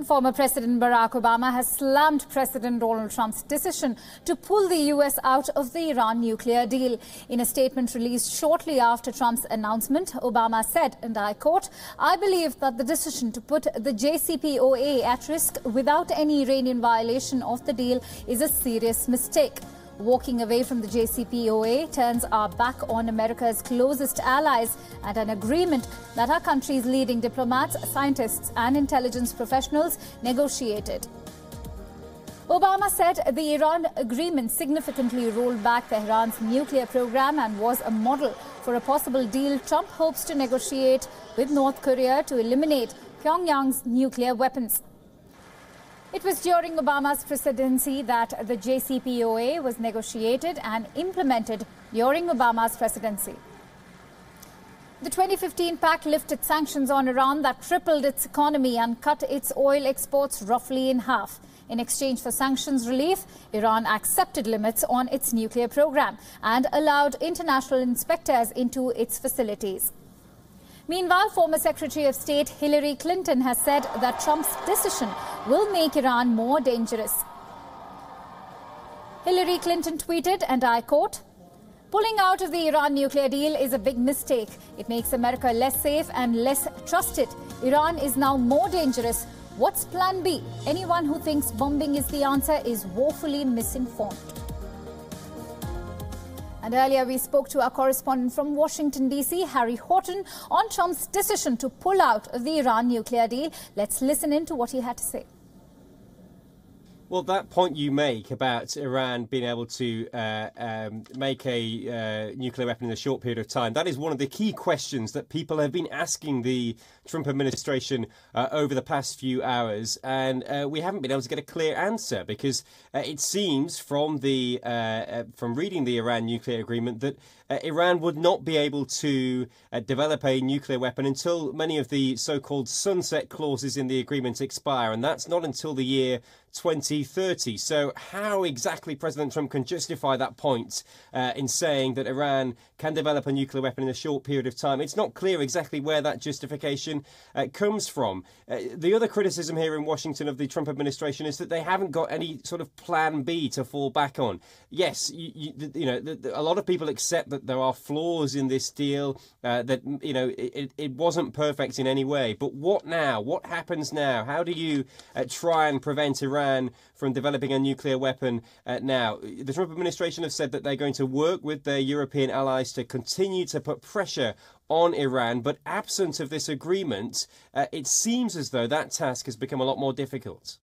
And former President Barack Obama has slammed President Donald Trump's decision to pull the U.S. out of the Iran nuclear deal. In a statement released shortly after Trump's announcement, Obama said, and I quote, "I believe that the decision to put the JCPOA at risk without any Iranian violation of the deal is a serious mistake. Walking away from the JCPOA turns our back on America's closest allies and an agreement that our country's leading diplomats, scientists and intelligence professionals negotiated." Obama said the Iran agreement significantly rolled back Tehran's nuclear program and was a model for a possible deal Trump hopes to negotiate with North Korea to eliminate Pyongyang's nuclear weapons. It was during Obama's presidency that the JCPOA was negotiated and implemented during Obama's presidency. The 2015 pact lifted sanctions on Iran that crippled its economy and cut its oil exports roughly in half. In exchange for sanctions relief, Iran accepted limits on its nuclear program and allowed international inspectors into its facilities. Meanwhile, former Secretary of State Hillary Clinton has said that Trump's decision will make Iran more dangerous. Hillary Clinton tweeted, and I quote, "Pulling out of the Iran nuclear deal is a big mistake. It makes America less safe and less trusted. Iran is now more dangerous. What's plan B? Anyone who thinks bombing is the answer is woefully misinformed." And earlier we spoke to our correspondent from Washington, D.C., Harry Horton, on Trump's decision to pull out of the Iran nuclear deal. Let's listen in to what he had to say. Well, that point you make about Iran being able to make a nuclear weapon in a short period of time, that is one of the key questions that people have been asking the Trump administration over the past few hours. And we haven't been able to get a clear answer because it seems from reading the Iran nuclear agreement that Iran would not be able to develop a nuclear weapon until many of the so-called sunset clauses in the agreement expire. And that's not until the year 2030. So how exactly President Trump can justify that point in saying that Iran can develop a nuclear weapon in a short period of time? It's not clear exactly where that justification comes from. The other criticism here in Washington of the Trump administration is that they haven't got any sort of plan B to fall back on. Yes, a lot of people accept that there are flaws in this deal, that it wasn't perfect in any way. But what now? What happens now? How do you try and prevent Iran from developing a nuclear weapon now? The Trump administration have said that they're going to work with their European allies to continue to put pressure on Iran, but absent of this agreement, it seems as though that task has become a lot more difficult.